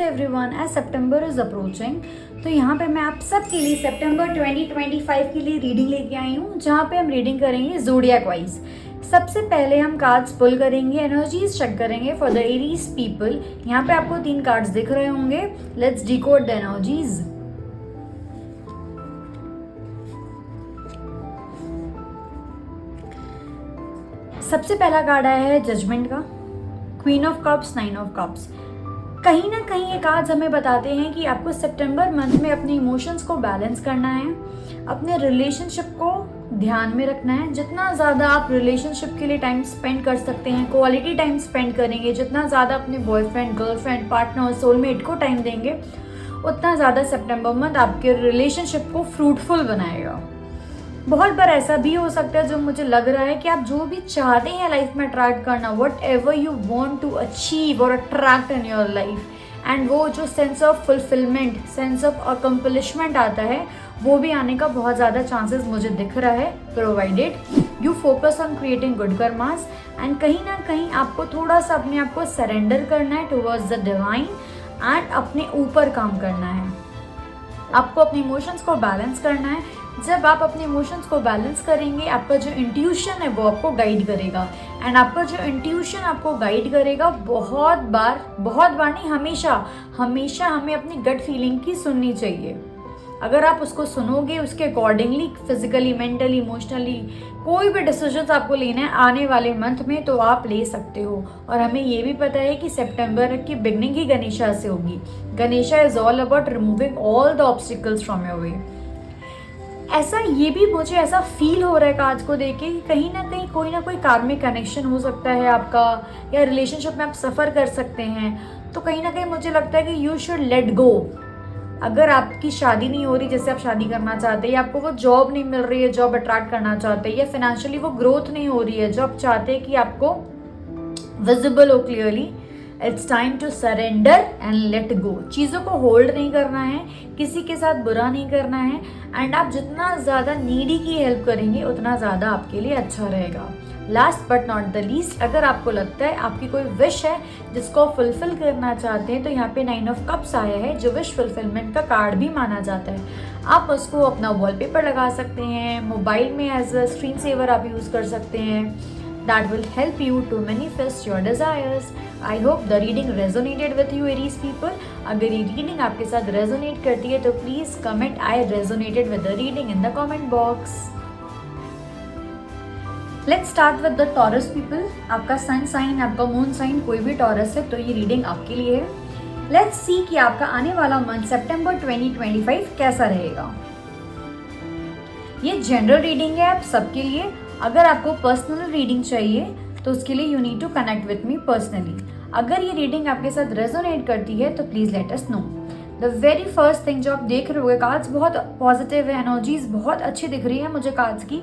नमस्ते everyone. As September is approaching, तो यहाँ पे मैं आप सबके लिए सितंबर 2025 के लिए रीडिंग लेके आई हूँ, जहाँ पे हम रीडिंग करेंगे ज़ोडिएक वाइज। सबसे पहले हम कार्ड्स पुल करेंगे, एनर्जीज चेक करेंगे फॉर द एरीज पीपल। यहाँ पे आपको 3 कार्ड्स दिख रहे होंगे। Let's decode the energies. सबसे पहला कार्ड आया है जजमेंट का, queen of cups, 9 of cups. कहीं ना कहीं ये कार्ड्स हमें बताते हैं कि आपको सितंबर मंथ में अपने इमोशंस को बैलेंस करना है, अपने रिलेशनशिप को ध्यान में रखना है। जितना ज़्यादा आप रिलेशनशिप के लिए टाइम स्पेंड कर सकते हैं, क्वालिटी टाइम स्पेंड करेंगे, जितना ज़्यादा अपने बॉयफ्रेंड, गर्लफ्रेंड, पार्टनर, सोलमेट को टाइम देंगे, उतना ज़्यादा सितंबर मंथ आपके रिलेशनशिप को फ्रूटफुल बनाएगा। बहुत बार ऐसा भी हो सकता है, जो मुझे लग रहा है कि आप जो भी चाहते हैं लाइफ में अट्रैक्ट करना, whatever you want to achieve और attract in your life, and वो जो sense of fulfilment, sense of accomplishment आता है, वो भी आने का बहुत ज़्यादा चांसेस मुझे दिख रहा है, provided you focus on creating good karmas. And कहीं ना कहीं आपको थोड़ा सा अपने आप को सरेंडर करना है टुवर्ड्स द डिवाइन एंड अपने ऊपर काम करना है। आपको अपने इमोशंस को बैलेंस करना है। जब आप अपने इमोशंस को बैलेंस करेंगे, आपका जो इंट्यूशन है वो आपको गाइड करेगा, एंड आपका जो इंट्यूशन आपको गाइड करेगा, बहुत बार नहीं, हमेशा हमें अपनी गट फीलिंग की सुननी चाहिए। अगर आप उसको सुनोगे, उसके अकॉर्डिंगली फिजिकली, मेंटली, इमोशनली कोई भी डिसीजन आपको लेना है आने वाले मंथ में, तो आप ले सकते हो। और हमें ये भी पता है कि सितंबर की बिगनिंग ही गणेशा से होगी। Ganesha is all about removing all the obstacles from your way. ऐसा ये भी मुझे ऐसा फील हो रहा है कार्ड्स को देख के कि कहीं ना कोई कार्मिक कनेक्शन हो सकता है आपका, या रिलेशनशिप में आप सफ़र कर सकते हैं। तो कहीं ना कहीं मुझे लगता है कि यू शुड लेट गो। अगर आपकी शादी नहीं हो रही जैसे आप शादी करना चाहते हैं, या आपको वो जॉब नहीं मिल रही है, जॉब अट्रैक्ट करना चाहते हैं, या फाइनेंशियली वो ग्रोथ नहीं हो रही है जो आप चाहते हैं कि आपको विजिबल हो clearly, it's time to surrender and let go. चीज़ों को होल्ड नहीं करना है, किसी के साथ बुरा नहीं करना है, एंड आप जितना ज़्यादा नीडी की हेल्प करेंगे उतना ज़्यादा आपके लिए अच्छा रहेगा। Last but not the least, अगर आपको लगता है आपकी कोई विश है जिसको आप फुलफिल करना चाहते हैं, तो यहाँ पे 9 ऑफ कप्स आया है, जो विश फुलफिलमेंट का कार्ड भी माना जाता है। आप उसको अपना वॉलपेपर लगा सकते हैं, मोबाइल में एज अ स्क्रीन सेवर आप यूज़ कर सकते हैं। That will help you to manifest your desires. I hope the reading resonated with you, Aries people. अगर ये reading आपके साथ resonate करती है तो please comment I resonated with the reading in the comment box. Let's start with the Taurus people. आपका sun sign, आपका moon sign कोई भी Taurus है तो ये reading आपके लिए है। Let's see कि आपका आने वाला मंथ सितंबर 2025 कैसा रहेगा। ये जनरल रीडिंग है आप सबके लिए। अगर आपको पर्सनल रीडिंग चाहिए तो उसके लिए you need to connect with me personally. अगर ये रीडिंग आपके साथ रेजोनेट करती है तो please let us know. The very first thing जो आप देख रहे हो, कार्ड्स बहुत पॉजिटिव है, एनर्जीज बहुत अच्छी दिख रही है मुझे कार्ड्स की।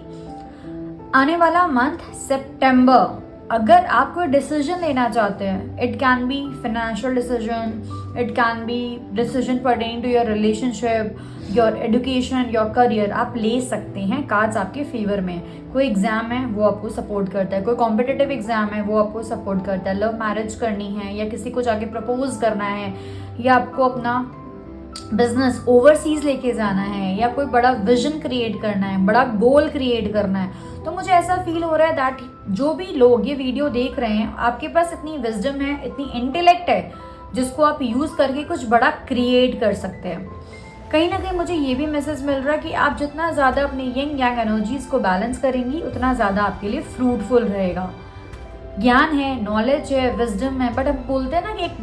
आने वाला मंथ सितंबर, अगर आप कोई डिसीजन लेना चाहते हैं, it can be financial decision, it can be decision pertaining to your relationship, your education, your career, आप ले सकते हैं। कार्ड्स आपके फेवर में। कोई एग्जाम है वो आपको सपोर्ट करता है, कोई कॉम्पिटिटिव एग्जाम है वो आपको सपोर्ट करता है, लव मैरिज करनी है, या किसी को जाके प्रपोज करना है, या आपको अपना बिजनेस ओवरसीज लेके जाना है, या कोई बड़ा विजन क्रिएट करना है, बड़ा गोल क्रिएट करना है, तो मुझे ऐसा फील हो रहा है दैट जो भी लोग ये वीडियो देख रहे हैं, आपके पास इतनी विजडम है, इतनी इंटेलेक्ट है, जिसको आप यूज़ करके कुछ बड़ा क्रिएट कर सकते हैं। कहीं ना कहीं मुझे ये भी मैसेज मिल रहा है कि आप जितना ज़्यादा अपने यंग एनर्जीज को बैलेंस करेंगी, उतना ज़्यादा आपके लिए फ्रूटफुल रहेगा। ज्ञान है, नॉलेज है, विजडम है, बट हम बोलते हैं ना कि एक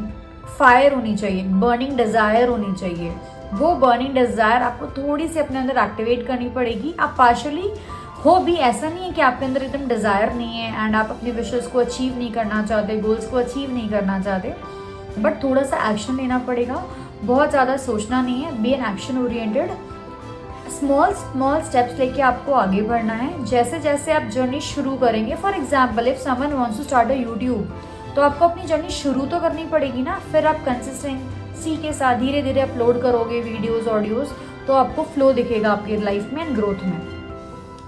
फायर होनी चाहिए, बर्निंग डिज़ायर होनी चाहिए। वो बर्निंग डिज़ायर आपको थोड़ी सी अपने अंदर एक्टिवेट करनी पड़ेगी। आप पार्शली हो भी, ऐसा नहीं है कि आपके अंदर एकदम डिज़ायर नहीं है एंड आप अपने विशेस को अचीव नहीं करना चाहते, गोल्स को अचीव नहीं करना चाहते, बट थोड़ा सा एक्शन लेना पड़ेगा। बहुत ज़्यादा सोचना नहीं है, be an action oriented. Small steps लेके आपको आगे बढ़ना है। जैसे जैसे आप जर्नी शुरू करेंगे, for example if someone wants to start a YouTube, तो आपको अपनी जर्नी शुरू तो करनी पड़ेगी ना, फिर आप कंसिस्टेंसी के साथ धीरे धीरे अपलोड करोगे वीडियोज़, ऑडियोज़, तो आपको फ्लो दिखेगा आपकी लाइफ में एंड ग्रोथ में।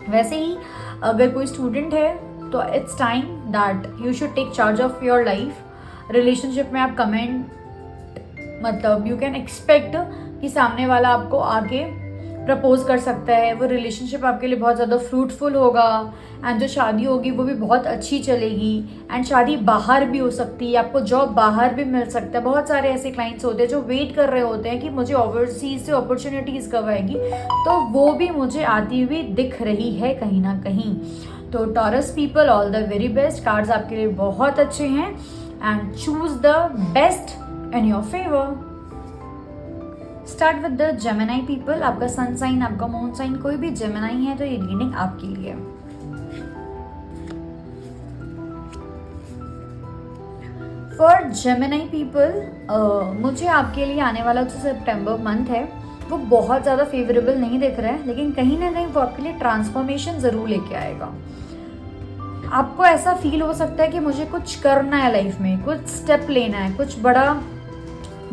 वैसे ही अगर कोई स्टूडेंट है तो it's time that you should take charge of your life. Relationship में आप कमेंट मतलब यू कैन एक्सपेक्ट कि सामने वाला आपको आके प्रपोज कर सकता है, वो रिलेशनशिप आपके लिए बहुत ज़्यादा फ्रूटफुल होगा, एंड जो शादी होगी वो भी बहुत अच्छी चलेगी, एंड शादी बाहर भी हो सकती है, आपको जॉब बाहर भी मिल सकता है। बहुत सारे ऐसे क्लाइंट्स होते हैं जो वेट कर रहे होते हैं कि मुझे ओवरसीज से अपॉर्चुनिटीज़ कब आएगी, तो वो भी मुझे आती हुई दिख रही है कहीं ना कहीं। तो taurus people, all the very best, cards आपके लिए बहुत अच्छे हैं, and choose the best in your favour. Start with the Gemini people. आपका सन साइन, आपका मून साइन कोई भी जेमिनी है तो ये रीडिंग आपके लिए। फॉर जेमिनी पीपल, मुझे आपके लिए आने वाला जो सितंबर मंथ है वो बहुत ज़्यादा फेवरेबल नहीं दिख रहा है, लेकिन कहीं ना कहीं वो आपके लिए ट्रांसफॉर्मेशन ज़रूर लेके आएगा। आपको ऐसा फील हो सकता है कि मुझे कुछ करना है लाइफ में, कुछ स्टेप लेना है, कुछ बड़ा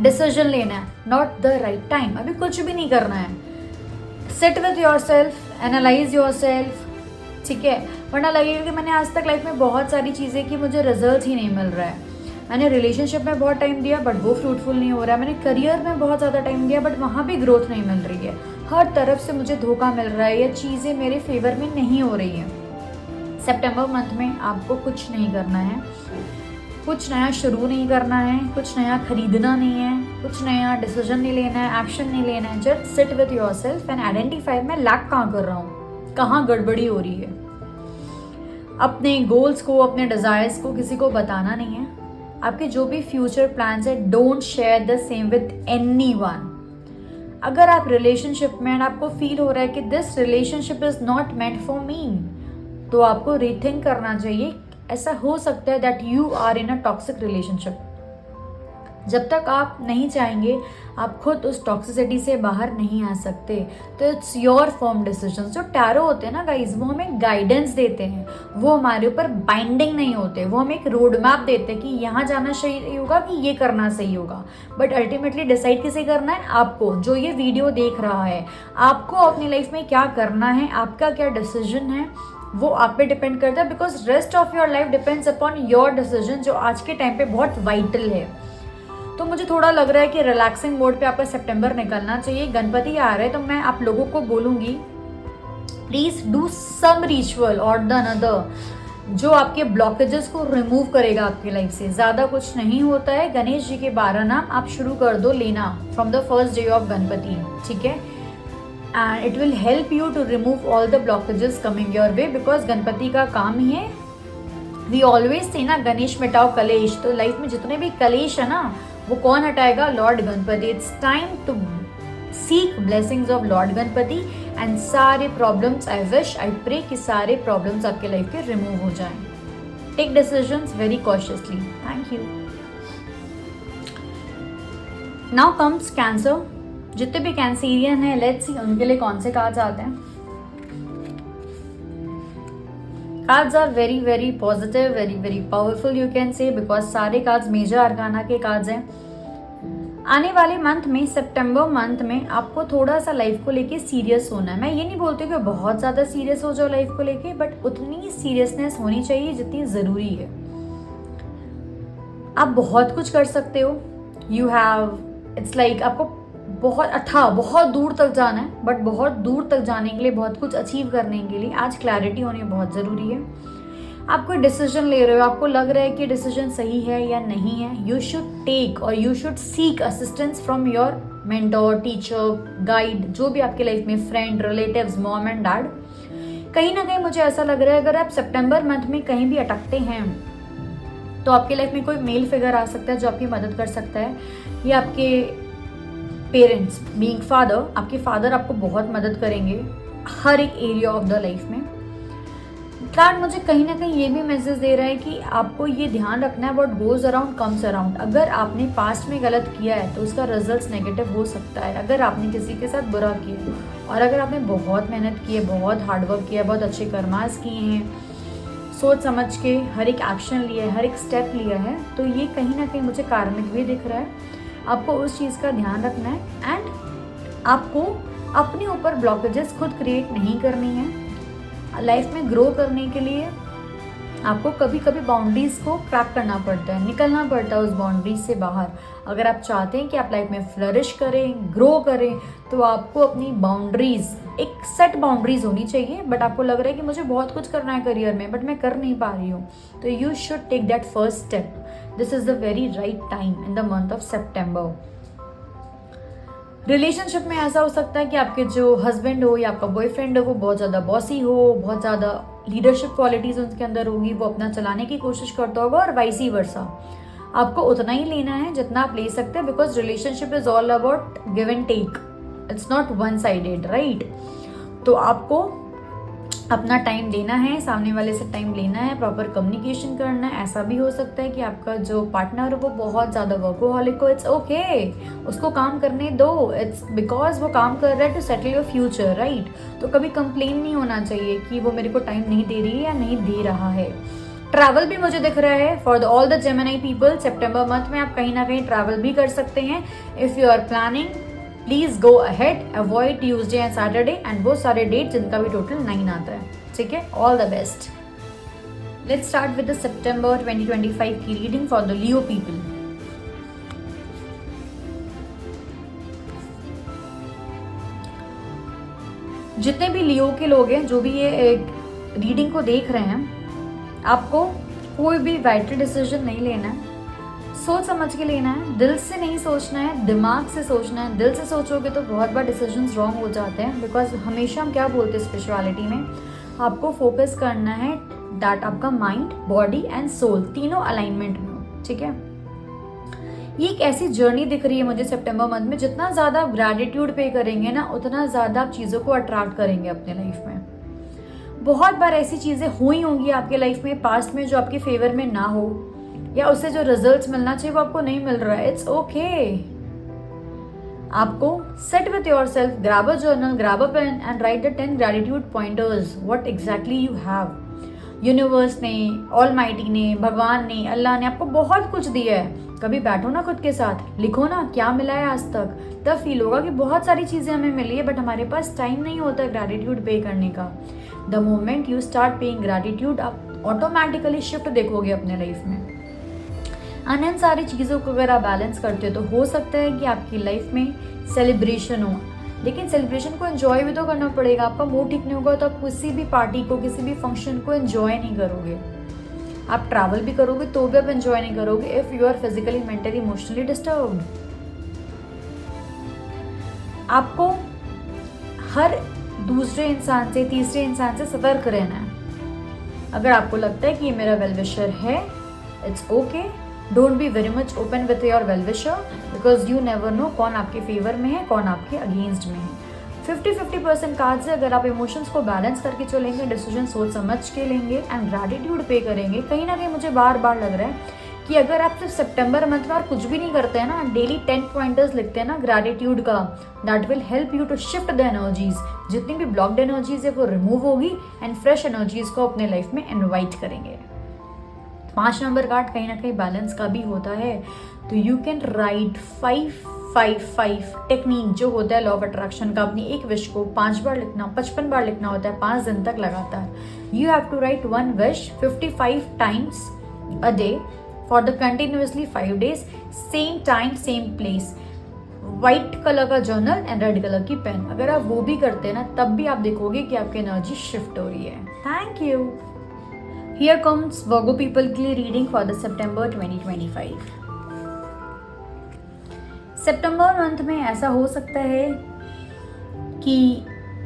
डिसीजन लेना है, नॉट द राइट टाइम, अभी कुछ भी नहीं करना है। Sit with your self, analyse your self, ठीक है। वरना लगेगा कि मैंने आज तक लाइफ में बहुत सारी चीज़ें की, मुझे रिजल्ट ही नहीं मिल रहा है। मैंने रिलेशनशिप में बहुत टाइम दिया बट वो फ्रूटफुल नहीं हो रहा है, मैंने करियर में बहुत ज़्यादा टाइम दिया बट वहाँ भी ग्रोथ नहीं मिल रही है, हर तरफ से मुझे धोखा मिल रहा है, ये चीज़ें मेरे फेवर में नहीं हो रही हैं। सितंबर मंथ में आपको कुछ नहीं करना है, कुछ नया शुरू नहीं करना है, कुछ नया खरीदना नहीं है, कुछ नया डिसीजन नहीं लेना है, एक्शन नहीं लेना है। Just sit with your self and identify मैं लैक कहाँ कर रहा हूँ, कहाँ गड़बड़ी हो रही है। अपने गोल्स को, अपने डिजायर्स को किसी को बताना नहीं है। आपके जो भी फ्यूचर प्लान्स है, don't share the same with anyone. अगर आप रिलेशनशिप में एंड आपको फील हो रहा है कि this relationship is not meant for me, तो आपको रीथिंक करना चाहिए। ऐसा हो सकता है that you are in a toxic relationship. जब तक आप नहीं चाहेंगे, आप खुद उस टॉक्सिसिटी से बाहर नहीं आ सकते। तो इट्स योर फर्म डिसीजन। जो टैरो होते हैं ना गाइज, वो हमें गाइडेंस देते हैं, वो हमारे ऊपर बाइंडिंग नहीं होते, वो हमें एक रोड मैप देते हैं कि यहाँ जाना सही होगा, कि ये करना सही होगा। बट अल्टीमेटली डिसाइड किसे करना है? आपको, जो ये वीडियो देख रहा है। आपको अपनी लाइफ में क्या करना है, आपका क्या डिसीजन है, वो आप पे डिपेंड करता है, because rest of your life depends upon your decision, जो आज के टाइम पे बहुत वाइटल है। तो मुझे थोड़ा लग रहा है कि रिलैक्सिंग मोड पे आपका सितंबर निकलना चाहिए। गणपति आ रहे हैं, तो मैं आप लोगों को बोलूँगी प्लीज डू सम रिचुअल और द अनदर, जो आपके ब्लॉकेजेस को रिमूव करेगा आपकी लाइफ से। ज़्यादा कुछ नहीं होता है। गणेश जी के 12 नाम आप शुरू कर दो लेना from the first day of Ganpati, ठीक है। And it will help you to remove all the blockages coming your way, because Ganpati का काम ही है। वी ऑलवेज से ना, गणेश मिटाओ कलेश। तो लाइफ में जितने भी कलेश है ना, वो कौन हटाएगा? Lord Ganpati. It's time to seek blessings of Lord Ganpati and सारे problems, I wish, I pray कि सारे प्रॉब्लम्स आपके लाइफ के रिमूव हो जाएं। Take decisions very cautiously. Thank you. Now comes Cancer. जितने भी कैंसेरियन हैं, लेट्स सी उनके लिए कौन से कार्ड्स आते हैं। Cards are very very positive, very very powerful you can say, because सारे कार्ड्स मेजर अरकाना के कार्ड्स हैं। आने वाले मंथ में, सितंबर मंथ में, आपको थोड़ा सा लाइफ को लेके सीरियस होना है। मैं ये नहीं बोलती कि बहुत ज़्यादा सीरियस हो जाओ लाइफ को लेके, बट उतनी सीरियसनेस होनी चाहिए जितनी ज़रूरी है। आप बहुत कुछ कर सकते हो। यू हैव, इट्स लाइक आपको बहुत दूर तक जाना है, बट बहुत दूर तक जाने के लिए, बहुत कुछ अचीव करने के लिए आज क्लैरिटी होनी बहुत ज़रूरी है। आप कोई डिसीजन ले रहे हो, आपको लग रहा है कि डिसीजन सही है या नहीं है, यू शुड टेक और you should seek assistance from your mentor, teacher, guide, जो भी आपके लाइफ में, friend, relatives, mom and dad. कहीं ना कहीं मुझे ऐसा लग रहा है अगर आप सितंबर मंथ में कहीं भी अटकते हैं, तो आपके लाइफ में कोई मेल फिगर आ सकता है जो आपकी मदद कर सकता है, या आपके पेरेंट्स, बीइंग फादर, आपके फादर आपको बहुत मदद करेंगे हर एक एरिया ऑफ द लाइफ में। कार्ड मुझे कहीं ना कहीं ये भी मैसेज दे रहा है कि आपको ये ध्यान रखना है, what goes around comes around. अगर आपने पास्ट में गलत किया है तो उसका रिजल्ट नेगेटिव हो सकता है। अगर आपने किसी के साथ बुरा किया, और अगर आपने बहुत मेहनत की है, बहुत हार्डवर्क किया है, बहुत अच्छे कर्मास किए हैं, सोच समझ के हर एक एक्शन लिया है, हर एक स्टेप लिया है, तो ये कहीं ना कहीं मुझे कार्मिक भी दिख रहा है। आपको उस चीज़ का ध्यान रखना है एंड आपको अपने ऊपर ब्लॉकेजेस खुद क्रिएट नहीं करनी है। लाइफ में ग्रो करने के लिए आपको कभी कभी बाउंड्रीज को क्रैक करना पड़ता है, निकलना पड़ता है उस बाउंड्रीज से बाहर। अगर आप चाहते हैं कि आप लाइफ में फ्लरिश करें, ग्रो करें, तो आपको अपनी बाउंड्रीज, एक सेट बाउंड्रीज होनी चाहिए। बट आपको लग रहा है कि मुझे बहुत कुछ करना है करियर में, बट मैं कर नहीं पा रही हूँ, तो you should take that first step. This is the very right time in the month of September. Relationship में ऐसा हो सकता है कि आपके जो हस्बैंड हो या आपका बॉयफ्रेंड हो वो बहुत ज़्यादा बॉसी हो, बहुत ज़्यादा लीडरशिप क्वालिटीज़ उनके अंदर होगी, वो अपना चलाने की कोशिश करता होगा, और वाइसी वर्सा। आपको उतना ही लेना है जितना आप ले सकते हैं, because relationship is all about give and take, it's not one sided, right. तो आपको अपना टाइम देना है, सामने वाले से टाइम लेना है, प्रॉपर कम्युनिकेशन करना है। ऐसा भी हो सकता है कि आपका जो पार्टनर हो वो बहुत ज़्यादा वर्कोहॉलिक हो, इट्स ओके, उसको काम करने दो, इट्स बिकॉज वो काम कर रहा है to settle your future, right. तो कभी कंप्लेन नहीं होना चाहिए कि वो मेरे को टाइम नहीं दे रही है या नहीं दे रहा है। ट्रैवल भी मुझे दिख रहा है for the all the Gemini people. September month में आप कहीं ना कहीं ट्रैवल भी कर सकते हैं। If you are planning, please go ahead, avoid Tuesday and Saturday and वो सारे डेट जिनका भी टोटल 9 आता है, ठीक है। All the best. Let's start with the September 2025 की reading for the Leo people. जितने भी लियो के लोग हैं, जो भी ये रीडिंग को देख रहे हैं, आपको कोई भी वाइटल डिसीजन नहीं लेना है, सोच समझ के लेना है, दिल से नहीं सोचना है, दिमाग से सोचना है। दिल से सोचोगे तो बहुत बार डिसीजंस रॉन्ग हो जाते हैं, बिकॉज हमेशा हम क्या बोलते हैं स्पिरिचुअलिटी में, आपको फोकस करना है दैट आपका माइंड, बॉडी एंड सोल तीनों अलाइनमेंट में हो, ठीक है। ये एक ऐसी जर्नी दिख रही है मुझे सितंबर मंथ में, जितना ज़्यादा आप ग्रैटिट्यूड पे करेंगे ना, उतना ज़्यादा आप चीज़ों को अट्रैक्ट करेंगे अपने लाइफ में। बहुत बार ऐसी चीज़ें हुई होंगी आपके लाइफ में पास्ट में जो आपके फेवर में ना हो, या उससे जो रिजल्ट्स मिलना चाहिए वो आपको नहीं मिल रहा है, इट्स ओके। आपको set with your self, grab a journal, grab a pen and write the 10 gratitude pointers what exactly you have. Universe ने, ऑलमाइटी ने, भगवान ने, अल्लाह ने आपको बहुत कुछ दिया है। कभी बैठो ना खुद के साथ, लिखो ना क्या मिला है आज तक, तब फील होगा कि बहुत सारी चीज़ें हमें मिली है, बट हमारे पास टाइम नहीं होता है ग्रैटिट्यूड पे करने का। The moment you start paying gratitude, आप ऑटोमेटिकली शिफ्ट देखोगे अपने लाइफ में। और इन सारी चीज़ों को अगर आप बैलेंस करते हो तो हो सकता है कि आपकी लाइफ में सेलिब्रेशन हो, लेकिन सेलिब्रेशन को एंजॉय भी तो करना पड़ेगा। आपका मूड ठीक नहीं होगा तो आप किसी भी पार्टी को, किसी भी फंक्शन को एंजॉय नहीं करोगे। आप ट्रैवल भी करोगे तो भी आप एंजॉय नहीं करोगे if you are physically, mentally, emotionally disturbed. आपको हर दूसरे इंसान से, तीसरे इंसान से सतर्क रहना है। अगर आपको लगता है कि ये मेरा वेल विशर है, it's okay, don't be very much open with your well wisher, because you never know कौन आपके फेवर में है, कौन आपके अगेंस्ट में है। 50-50% कार्ड से अगर आप इमोशंस को बैलेंस करके चलेंगे, डिसीजन सोच समझ के लेंगे एंड ग्रैटिट्यूड पे करेंगे, कहीं ना कहीं मुझे बार बार लग रहा है कि अगर आप सिर्फ सितंबर मंथ में और कुछ भी नहीं करते हैं ना, डेली 10 पॉइंटर्स लिखते हैं ना ग्रैटिट्यूड का, that will help you to shift the energies. जितनी भी ब्लॉक्ड एनर्जीज है वो रिमूव होगी एंड फ्रेश एनर्जीज को अपने लाइफ में इन्वाइट करेंगे। 5 नंबर कार्ड कहीं ना कहीं बैलेंस का भी होता है, तो यू कैन राइट 5-5-5 टेक्निक जो होता है लॉ ऑफ अट्रैक्शन का। अपनी एक विश को 5 बार लिखना, 55 बार लिखना होता है, 5 दिन तक लगातार। You have to write one wish 55 times a day for the continuously 5 days, same time same place, white colour का जर्नल एंड रेड कलर की पेन। अगर आप वो भी करते हैं ना, तब भी आप देखोगे कि आपकी एनर्जी शिफ्ट हो रही है। Thank you. Here comes Virgo people के लिए reading for the September 2025। September month में ऐसा हो सकता है कि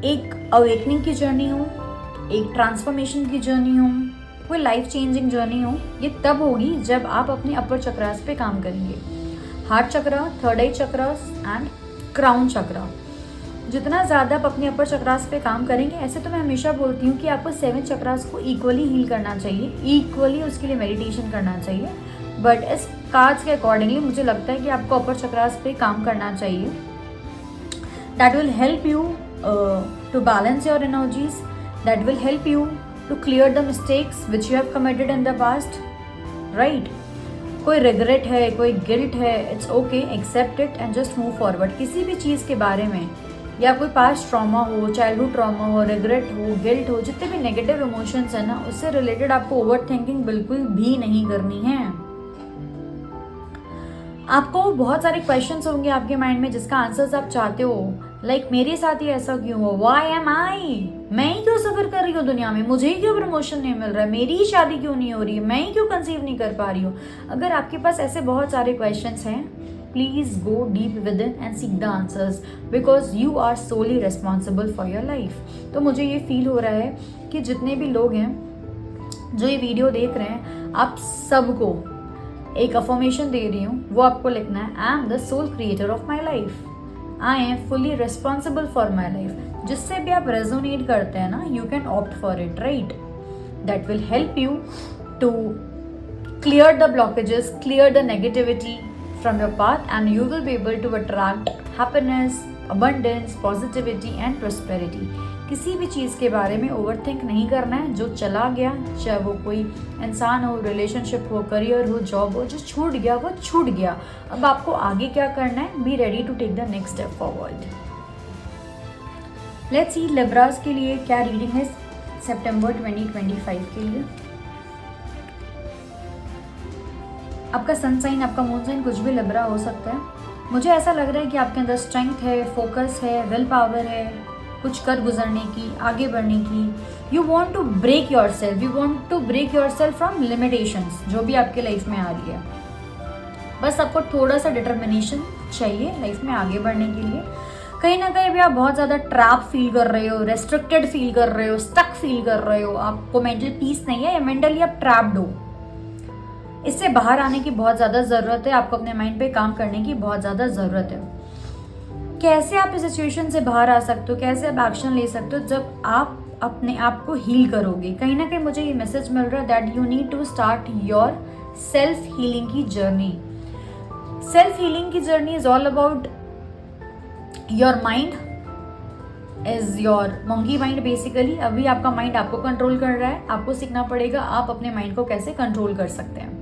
एक अवेकनिंग की जर्नी हो, एक ट्रांसफॉर्मेशन की जर्नी हो, कोई लाइफ चेंजिंग जर्नी हो। ये तब होगी जब आप अपने अपर चक्रास पे काम करेंगे। Heart chakra, third eye chakras and crown chakra. जितना ज़्यादा आप अपने अपर चक्रास पे काम करेंगे, ऐसे तो मैं हमेशा बोलती हूँ कि आपको 7 चक्रास को इक्वली हील करना चाहिए, इक्वली उसके लिए मेडिटेशन करना चाहिए। बट इस कार्ड्स के अकॉर्डिंगली मुझे लगता है कि आपको अपर चक्रास पे काम करना चाहिए। That will help you to balance your energies, that will help you to clear the mistakes which you have committed in the past, right. कोई रिग्रेट है, कोई गिल्ट है, it's okay, accept it and just move forward. किसी भी चीज़ के बारे में या कोई पास्ट ट्रॉमा हो, चाइल्डहुड ट्रॉमा हो, रिग्रेट हो, गिल्ट हो, जितने भी नेगेटिव इमोशंस हैं ना, उससे रिलेटेड आपको ओवर थिंकिंग बिल्कुल भी नहीं करनी है। आपको बहुत सारे क्वेश्चंस होंगे आपके माइंड में जिसका आंसर्स आप चाहते हो, लाइक मेरे साथ ही ऐसा क्यों हो, व्हाई एम आई, मैं ही क्यों सफर कर रही हूँ दुनिया में, मुझे ही क्यों प्रमोशन नहीं मिल रहा है, मेरी ही शादी क्यों नहीं हो रही है, मैं ही क्यों कंसीव नहीं कर पा रही हूँ। अगर आपके पास ऐसे बहुत सारे क्वेश्चंस हैं, please go deep within and seek the answers, because you are solely responsible for your life. तो मुझे ये फील हो रहा है कि जितने भी लोग हैं जो ये वीडियो देख रहे हैं, आप सबको एक अफर्मेशन दे रही हूँ, वो आपको लिखना है, I am the sole creator of my life, I am fully responsible for my life. जिससे भी आप रेजोनेट करते हैं ना, you can opt for it, right. That will help you to clear the blockages, clear the negativity from your path, and you will be able to attract happiness, abundance, positivity and prosperity। किसी भी चीज़ के बारे में overthink नहीं करना है। जो चला गया, चाहे वो कोई इंसान हो, रिलेशनशिप हो, करियर हो, जॉब हो, जो छूट गया वो छूट गया। अब आपको आगे क्या करना है, be ready to take the next step forward. Let's see Libras के लिए क्या रीडिंग है सितंबर 2025 के लिए। आपका सन साइन, आपका मून साइन कुछ भी लिब्रा हो सकता है। मुझे ऐसा लग रहा है कि आपके अंदर स्ट्रेंथ है, फोकस है, विल पावर है, कुछ कर गुजरने की, आगे बढ़ने की। You want to break yourself, you want to break yourself from limitations जो भी आपके लाइफ में आ रही है। बस आपको थोड़ा सा डिटर्मिनेशन चाहिए लाइफ में आगे बढ़ने के लिए। कहीं ना कहीं भी आप बहुत ज़्यादा ट्रैप फील कर रहे हो, रेस्ट्रिक्टेड फील कर रहे हो, स्टक फील कर रहे हो, आपको मेंटल पीस नहीं है या मेंटली आप ट्रैप्ड हो। इससे बाहर आने की बहुत ज़्यादा ज़रूरत है, आपको अपने माइंड पे काम करने की बहुत ज़्यादा ज़रूरत है। कैसे आप इस सिचुएशन से बाहर आ सकते हो, कैसे आप एक्शन ले सकते हो, जब आप अपने आप को हील करोगे। कहीं ना कहीं मुझे ये मैसेज मिल रहा है that you need to start your self healing की जर्नी। सेल्फ हीलिंग की journey is all about your mind is your monkey mind basically. अभी आपका माइंड आपको कंट्रोल कर रहा है, आपको सीखना पड़ेगा आप अपने माइंड को कैसे कंट्रोल कर सकते हैं,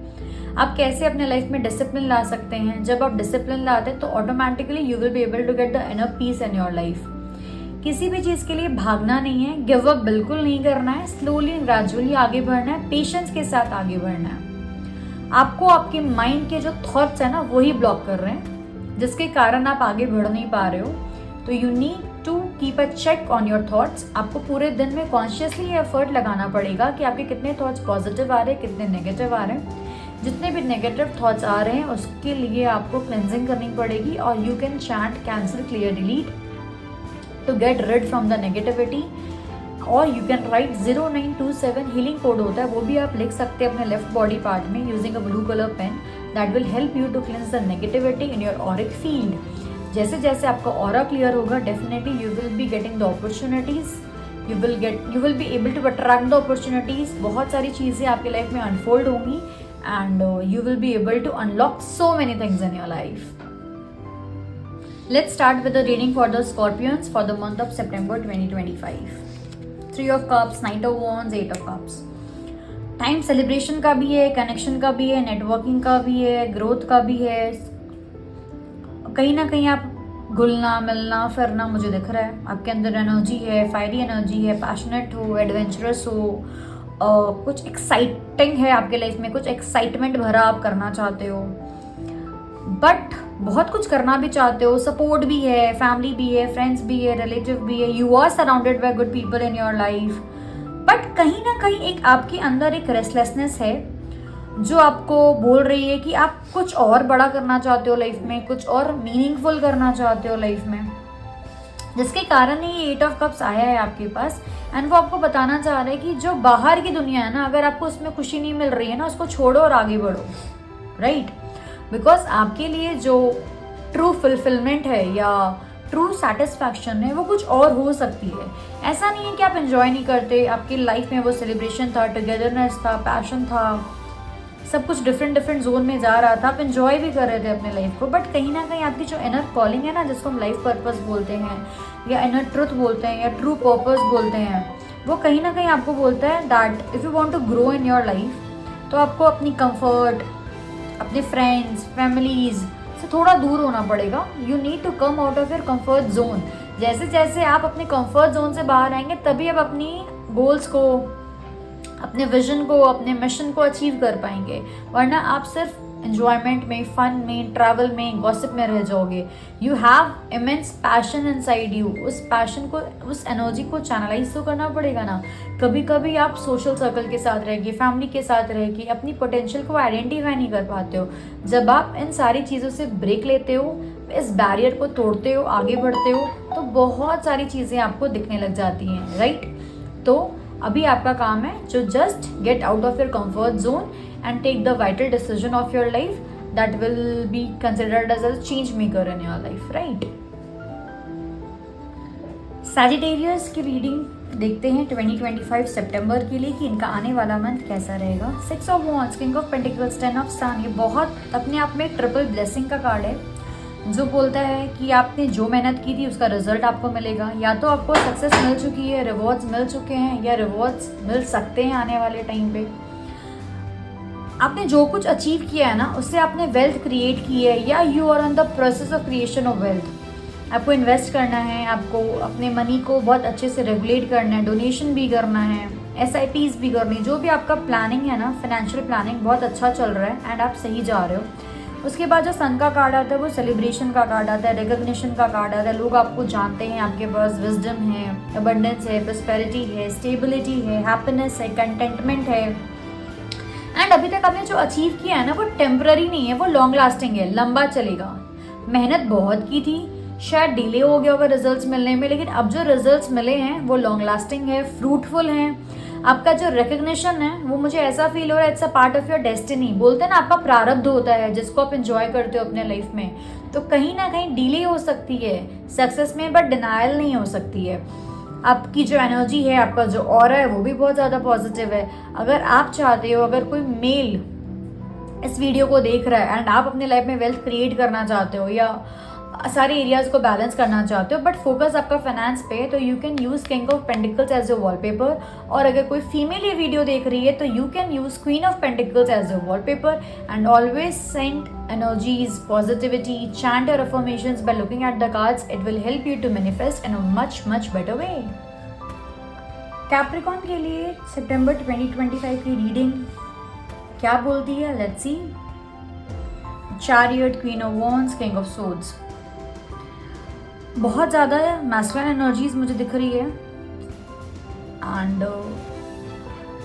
आप कैसे अपने लाइफ में डिसिप्लिन ला सकते हैं। जब आप डिसिप्लिन लाते हैं तो automatically you will be able to get the inner peace in your life. किसी भी चीज़ के लिए भागना नहीं है, गिव अप बिल्कुल नहीं करना है, स्लोली एंड ग्रेजुअली आगे बढ़ना है, पेशेंस के साथ आगे बढ़ना है। आपको आपके माइंड के जो थॉट्स है ना वही ब्लॉक कर रहे हैं, जिसके कारण आप आगे बढ़ नहीं पा रहे हो। तो you need to keep a check on your thoughts. आपको पूरे दिन में कॉन्शियसली एफर्ट लगाना पड़ेगा कि आपके कितने थॉट्स पॉजिटिव आ रहे हैं, कितने नेगेटिव आ रहे हैं। जितने भी नेगेटिव थॉट्स आ रहे हैं उसके लिए आपको क्लेंजिंग करनी पड़ेगी, और you can chant cancel clear delete to get rid from the negativity. और you can write 0927 healing code होता है, वो भी आप लिख सकते हैं अपने लेफ्ट बॉडी पार्ट में using a blue colour pen. That will help you to cleanse the negativity in your auric field. जैसे जैसे आपका ऑरा क्लियर होगा, definitely you will be getting the opportunities, you will be able to attract the opportunities. बहुत सारी चीज़ें आपकी life में unfold होंगी and you will be able to unlock so many things in your life. Let's start with the reading for the Scorpions for the month of September 2025. 3 of Cups, Knight of Wands, 8 of Cups. Time celebration का भी है, connection का भी है, networking का भी है, growth का भी है। कहीं ना कहीं आप घुलना मिलना फिरना मुझे दिख रहा है। आपके अंदर एनर्जी है, फायरी एनर्जी है, पैशनेट हो, एडवेंचरस हो, कुछ एक्साइटिंग है आपके लाइफ में, कुछ एक्साइटमेंट भरा आप करना चाहते हो, बट बहुत कुछ करना भी चाहते हो। सपोर्ट भी है, फैमिली भी है, फ्रेंड्स भी है, रिलेटिव भी है, you are surrounded by good people in your life. But कहीं ना कहीं एक आपके अंदर एक रेस्टलेसनेस है जो आपको बोल रही है कि आप कुछ और बड़ा करना चाहते हो लाइफ में, कुछ और मीनिंगफुल करना चाहते हो लाइफ में, जिसके कारण ही 8 ऑफ कप्स आया है आपके पास। एंड वो आपको बताना चाह रहा है कि जो बाहर की दुनिया है ना, अगर आपको उसमें खुशी नहीं मिल रही है ना, उसको छोड़ो और आगे बढ़ो, राइट। बिकॉज आपके लिए जो ट्रू फुलफिलमेंट है या ट्रू सेटिस्फैक्शन है वो कुछ और हो सकती है। ऐसा नहीं है कि आप एंजॉय नहीं करते, आपकी लाइफ में वो सेलिब्रेशन था, टुगेदरनेस था, पैशन था, सब कुछ डिफरेंट जोन में जा रहा था, आप एंजॉय भी कर रहे थे अपने लाइफ को। बट कहीं ना कहीं आपकी जो इनर कॉलिंग है ना, जिसको हम लाइफ पर्पस बोलते हैं या इनर ट्रुथ बोलते हैं या ट्रू पर्पस बोलते हैं, वो कहीं ना कहीं आपको बोलता है that if you want to grow in your life तो आपको अपनी कंफर्ट, अपने फ्रेंड्स, फैमिलीज से थोड़ा दूर होना पड़ेगा। You need to come out of your comfort zone. जैसे जैसे आप अपने कंफर्ट जोन से बाहर आएंगे तभी आप अपनी गोल्स को, अपने विजन को, अपने मिशन को अचीव कर पाएंगे, वरना आप सिर्फ एंजॉयमेंट में, फन में, ट्रैवल में, गॉसिप में रह जाओगे। You have immense passion inside you. उस पैशन को, उस एनर्जी को चैनलाइज तो करना पड़ेगा ना। कभी कभी आप सोशल सर्कल के साथ रह के, फैमिली के साथ रह के अपनी पोटेंशियल को आइडेंटिफाई नहीं कर पाते हो। जब आप इन सारी चीज़ों से ब्रेक लेते हो, इस बैरियर को तोड़ते हो, आगे बढ़ते हो, तो बहुत सारी चीज़ें आपको दिखने लग जाती हैं, राइट। तो अभी आपका काम है जो just get out of your comfort zone and take the vital decision of your life that will be considered as a change maker in your life, right? Sagittarius की रीडिंग देखते हैं 2025 सितंबर के लिए कि इनका आने वाला मंथ कैसा रहेगा। 6 of wands, king of pentacles, 10 of sun, ये बहुत अपने आप में ट्रिपल ब्लेसिंग का कार्ड है जो बोलता है कि आपने जो मेहनत की थी उसका रिजल्ट आपको मिलेगा। या तो आपको सक्सेस मिल चुकी है, रिवॉर्ड्स मिल चुके हैं, या रिवॉर्ड्स मिल सकते हैं आने वाले टाइम पे। आपने जो कुछ अचीव किया है ना, उससे आपने वेल्थ क्रिएट की है, या you are on the process of creation of wealth. आपको इन्वेस्ट करना है, आपको अपने मनी को बहुत अच्छे से रेगुलेट करना है, डोनेशन भी करना है, SIPs भी करनी, जो भी आपका प्लानिंग है ना, फाइनेंशियल प्लानिंग बहुत अच्छा चल रहा है एंड आप सही जा रहे हो। उसके बाद जो सन का कार्ड आता है वो सेलिब्रेशन का कार्ड आता है, रिकग्निशन का कार्ड आता है। लोग आपको जानते हैं, आपके पास विजडम है, अबंडेंस है, प्रॉस्पेरिटी है, स्टेबिलिटी है, हैप्पीनेस है, कंटेंटमेंट है। एंड अभी तक आपने जो अचीव किया है ना वो टेम्पररी नहीं है, वो लॉन्ग लास्टिंग है, लंबा चलेगा। मेहनत बहुत की थी, शायद डिले हो गया होगा रिजल्ट्स मिलने में, लेकिन अब जो रिजल्ट्स मिले हैं वो लॉन्ग लास्टिंग है, फ्रूटफुल हैं। आपका जो रिकग्निशन है वो मुझे ऐसा फील हो रहा है it's a part of your destiny. बोलते हैं ना आपका प्रारब्ध होता है जिसको आप एंजॉय करते हो अपने लाइफ में। तो कहीं ना कहीं डिले हो सकती है सक्सेस में, बट डिनायल नहीं हो सकती है। आपकी जो एनर्जी है, आपका जो ऑरा है वो भी बहुत ज़्यादा पॉजिटिव है। अगर आप चाहते हो, अगर कोई मेल इस वीडियो को देख रहा है एंड आप अपने लाइफ में वेल्थ क्रिएट करना चाहते हो या सारे एरियाज को बैलेंस करना चाहते हो, बट फोकस आपका फाइनेंस पे है, तो you can use king of pentacles as your wallpaper. और अगर कोई फीमेल ये वीडियो देख रही है तो you can use queen of pentacles as your wallpaper and always send energies, positivity, chant your affirmations by looking at the cards. It will help you to manifest in a much better way. Capricorn के लिए सितंबर 2025 की reading क्या बोलती है, let's see. Chariot, queen of wands, king of swords. बहुत ज़्यादा masculine energies मुझे दिख रही है एंड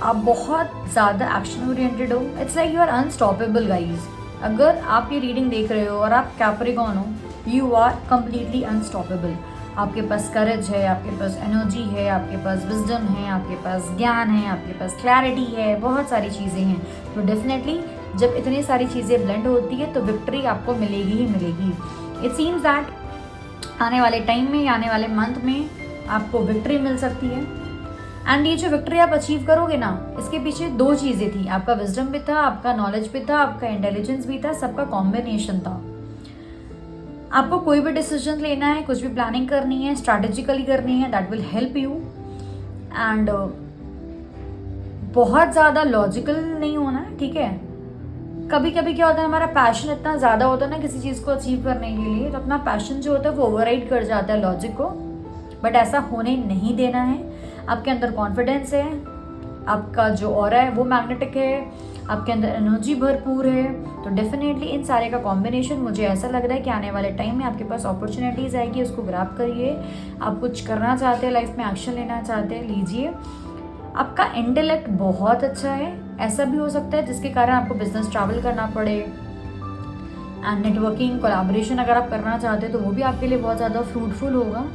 आप बहुत ज़्यादा एक्शन ओरिएंटेड हो। It's like you are unstoppable guys. अगर आप ये रीडिंग देख रहे हो और आप कैप्रिकॉन हो, यू आर कम्प्लीटली अनस्टॉपेबल। आपके पास करेज है, आपके पास एनर्जी है, आपके पास विजडम है, आपके पास ज्ञान है, आपके पास क्लैरिटी है, बहुत सारी चीज़ें हैं। तो डेफिनेटली जब इतनी सारी चीज़ें ब्लेंड होती है तो विक्ट्री आपको मिलेगी ही मिलेगी। इट सीम्स दैट आने वाले टाइम में, आने वाले मंथ में आपको विक्ट्री मिल सकती है। एंड ये जो विक्ट्री आप अचीव करोगे ना, इसके पीछे दो चीज़ें थी, आपका विजडम भी था, आपका नॉलेज भी था, आपका इंटेलिजेंस भी था, सबका कॉम्बिनेशन था। आपको कोई भी डिसीजन लेना है, कुछ भी प्लानिंग करनी है, स्ट्रैटेजिकली करनी है, that will help you. And बहुत ज़्यादा लॉजिकल नहीं होना है, ठीक है। कभी कभी क्या होता है, हमारा पैशन इतना ज़्यादा होता है ना किसी चीज़ को अचीव करने के लिए, तो अपना पैशन जो होता है वो ओवरराइड कर जाता है लॉजिक को, बट ऐसा होने नहीं देना है। आपके अंदर कॉन्फिडेंस है, आपका जो ऑरा है वो मैग्नेटिक है, आपके अंदर एनर्जी भरपूर है। तो डेफिनेटली इन सारे का कॉम्बिनेशन मुझे ऐसा लग रहा है कि आने वाले टाइम में आपके पास अपॉर्चुनिटीज़ आएगी, उसको ग्रैब करिए। आप कुछ करना चाहते हैं लाइफ में, एक्शन लेना चाहते हैं, लीजिए। आपका इंटेलेक्ट बहुत अच्छा है, ऐसा भी हो सकता है जिसके कारण आपको बिजनेस ट्रैवल करना पड़े। एंड नेटवर्किंग, कोलैबोरेशन अगर आप करना चाहते हैं तो वो भी आपके लिए बहुत ज़्यादा फ्रूटफुल होगा।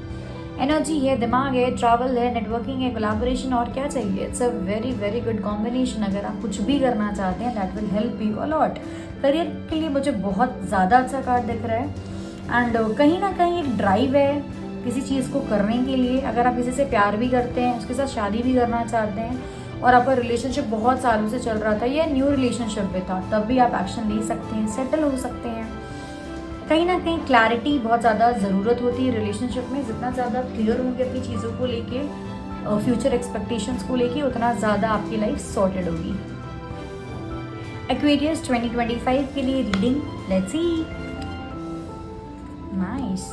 एनर्जी है, दिमाग है, ट्रैवल है, नेटवर्किंग है, कोलैबोरेशन, और क्या चाहिए। It's a very good combination. अगर आप कुछ भी करना चाहते हैं that will help you a lot. Career के लिए मुझे बहुत ज़्यादा अच्छा कार्ड दिख रहा है एंड कहीं ना कहीं एक ड्राइव है किसी चीज़ को करने के लिए। अगर आप किसी से प्यार भी करते हैं, उसके साथ शादी भी करना चाहते हैं और आपका रिलेशनशिप बहुत सालों से चल रहा था या न्यू रिलेशनशिप में था, तब भी आप एक्शन ले सकते हैं, सेटल हो सकते हैं। कहीं ना कहीं क्लैरिटी बहुत ज़्यादा ज़रूरत होती है रिलेशनशिप में। जितना ज़्यादा क्लियर होंगे अपनी चीज़ों को लेके, फ्यूचर एक्सपेक्टेशंस को लेके, उतना ज़्यादा आपकी लाइफ सॉर्टेड होगी। एक्वेरियस 2025 के लिए रीडिंग, लेट्स सी। नाइस।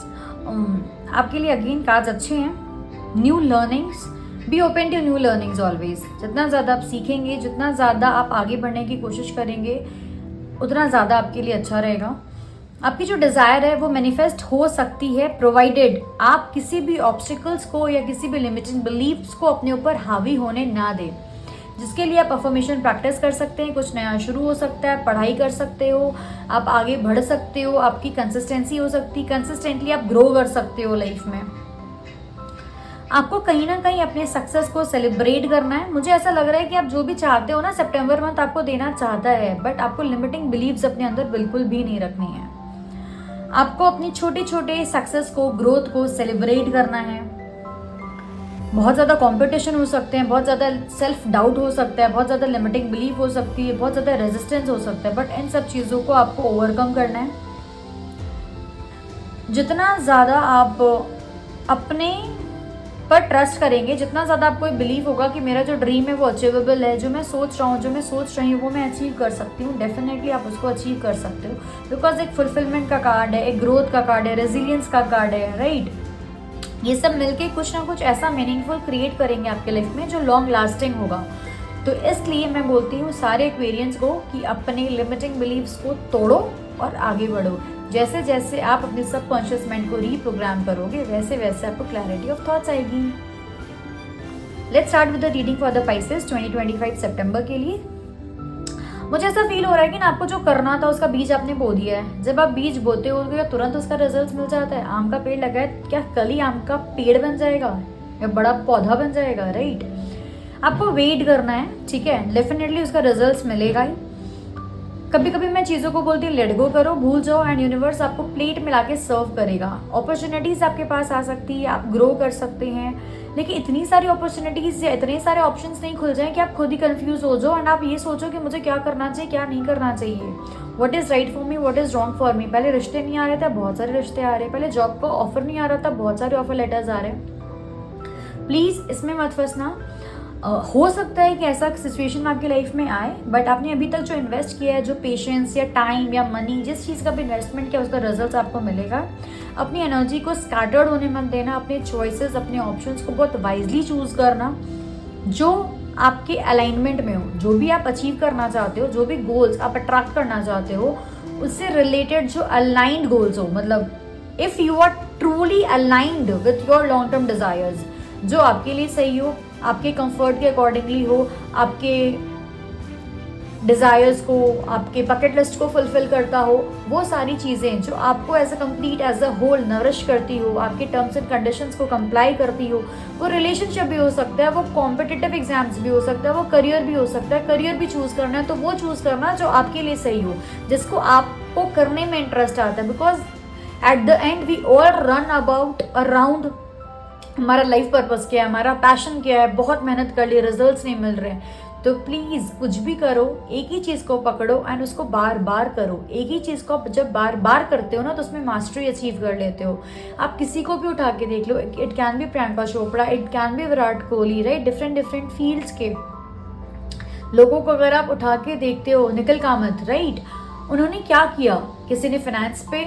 आपके लिए अगेन कार्ड्स अच्छे हैं। New learnings, be open to new learnings always. जितना ज़्यादा आप सीखेंगे, जितना ज़्यादा आप आगे बढ़ने की कोशिश करेंगे, उतना ज़्यादा आपके लिए अच्छा रहेगा। आपकी जो डिज़ायर है वो मैनिफेस्ट हो सकती है, प्रोवाइडेड आप किसी भी ऑब्स्टिकल्स को या किसी भी लिमिटिंग बिलीव्स को अपने ऊपर हावी होने ना दें। जिसके लिए आप अफर्मेशन प्रैक्टिस कर सकते हैं, कुछ नया शुरू हो सकता है, पढ़ाई कर सकते हो, आप आगे बढ़ सकते हो, आपकी कंसिस्टेंसी हो सकती है, कंसिस्टेंटली आप ग्रो कर सकते हो लाइफ में। आपको कहीं ना कहीं अपने सक्सेस को सेलिब्रेट करना है। मुझे ऐसा लग रहा है कि आप जो भी चाहते हो ना, सितंबर मंथ आपको देना चाहता है, बट आपको लिमिटिंग बिलीव्स अपने अंदर बिल्कुल भी नहीं रखनी है। आपको अपनी छोटे छोटे सक्सेस को, ग्रोथ को सेलिब्रेट करना है। बहुत ज़्यादा कंपटीशन हो सकते हैं, बहुत ज़्यादा सेल्फ डाउट हो सकता है, बहुत ज़्यादा लिमिटिंग बिलीफ हो सकती है, बहुत ज़्यादा रेजिस्टेंस हो सकता है, बट इन सब चीज़ों को आपको ओवरकम करना है। जितना ज़्यादा आप अपने पर ट्रस्ट करेंगे, जितना ज़्यादा आपको बिलीव होगा कि मेरा जो ड्रीम है वो अचीवेबल है, जो मैं सोच रहा हूँ, जो मैं सोच रही हूँ वो मैं अचीव कर सकती हूँ, डेफिनेटली आप उसको अचीव कर सकते हो। बिकॉज एक फुलफिलमेंट का कार्ड है, एक ग्रोथ का कार्ड है, रेजिलियंस का कार्ड है, राइट। ये सब मिलके कुछ ना कुछ ऐसा मीनिंगफुल क्रिएट करेंगे आपके लाइफ में जो लॉन्ग लास्टिंग होगा। तो इसलिए मैं बोलती हूँ सारे एक्वेरियंस को कि अपने लिमिटिंग बिलीव्स को तोड़ो और आगे बढ़ो। जैसे जैसे आप अपने सबकॉन्शियस माइंड को रीप्रोग्राम करोगे, वैसे वैसे आपको क्लैरिटी ऑफ थॉट्स आएगी। Let's start with the reading for the Pisces 2025 सितंबर के लिए। मुझे ऐसा फील हो रहा है कि ना आपको जो करना था उसका बीज आपने बो दिया है। जब आप बीज बोते हो क्या तुरंत उसका रिजल्ट मिल जाता है? आम का पेड़ लगा है, क्या कल ही आम का पेड़ बन जाएगा या बड़ा पौधा बन जाएगा? राइट, आपको वेट करना है, ठीक है, डेफिनेटली उसका रिजल्ट मिलेगा ही। कभी कभी मैं चीज़ों को बोलती हूँ लेट गो करो, भूल जाओ, एंड यूनिवर्स आपको प्लेट मिला के सर्व करेगा। अपॉर्चुनिटीज़ आपके पास आ सकती है, आप ग्रो कर सकते हैं, लेकिन इतनी सारी अपॉर्चुनिटीज़ या इतने सारे ऑप्शंस नहीं खुल जाएं कि आप खुद ही कंफ्यूज हो जाओ एंड आप ये सोचो कि मुझे क्या करना चाहिए, क्या नहीं करना चाहिए, what is right for me, what is wrong for me. पहले रिश्ते नहीं आ रहे थे, बहुत सारे रिश्ते आ रहे हैं। पहले जॉब का ऑफर नहीं आ रहा था, बहुत सारे ऑफर लेटर्स आ रहे हैं। प्लीज़ इसमें मत फंसना। हो सकता है कि ऐसा सिचुएशन आपकी लाइफ में आए, बट आपने अभी तक जो इन्वेस्ट किया है, जो पेशेंस या टाइम या मनी, जिस चीज़ का भी इन्वेस्टमेंट किया उसका रिजल्ट आपको मिलेगा। अपनी एनर्जी को स्कैटर्ड होने मत देना, अपने चॉइसेस, अपने ऑप्शंस को बहुत वाइजली चूज करना जो आपके अलाइनमेंट में हो। जो भी आप अचीव करना चाहते हो, जो भी गोल्स आप अट्रैक्ट करना चाहते हो, उससे रिलेटेड जो अलाइंड गोल्स हो, मतलब if you are truly aligned with your long term desires, जो आपके लिए सही हो, आपके कंफर्ट के अकॉर्डिंगली हो, आपके डिज़ायर्स को, आपके बकेट लिस्ट को फुलफिल करता हो, वो सारी चीज़ें जो आपको as a complete as a whole nourish करती हो, आपके टर्म्स एंड कंडीशंस को कंप्लाई करती हो। वो रिलेशनशिप भी हो सकता है, वो कॉम्पिटिटिव एग्जाम्स भी हो सकता है, वो करियर भी हो सकता है। करियर भी चूज़ करना है तो वो चूज़ करना जो आपके लिए सही हो, जिसको आपको करने में इंटरेस्ट आता है। Because at the end we all run around हमारा लाइफ पर्पस क्या है, हमारा पैशन क्या है। बहुत मेहनत कर ली, रिजल्ट्स नहीं मिल रहे, तो प्लीज़ कुछ भी करो, एक ही चीज़ को पकड़ो एंड उसको बार बार करो। एक ही चीज़ को आप जब बार बार करते हो ना, तो उसमें मास्टरी अचीव कर लेते हो। आप किसी को भी उठा के देख लो, it can be Priyanka Chopra, it can be Virat Kohli, right. Different fields के लोगों को अगर आप उठा के देखते हो, निखिल कामत, राइट, उन्होंने क्या किया? किसी ने फाइनेंस पे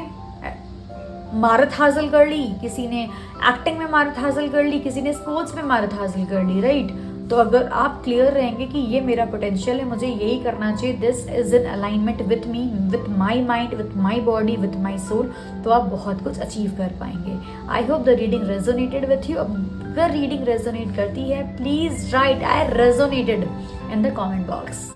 महारत हासिल कर ली, किसी ने एक्टिंग में महारत हासिल कर ली, किसी ने स्पोर्ट्स में महारत हासिल कर ली, राइट। तो अगर आप क्लियर रहेंगे कि ये मेरा पोटेंशियल है, मुझे यही करना चाहिए, this is in alignment with me, with my mind, with my body, with my soul, तो आप बहुत कुछ अचीव कर पाएंगे। I hope the reading resonated with you. अगर रीडिंग रेजोनेट करती है, please write I resonated in the comment box.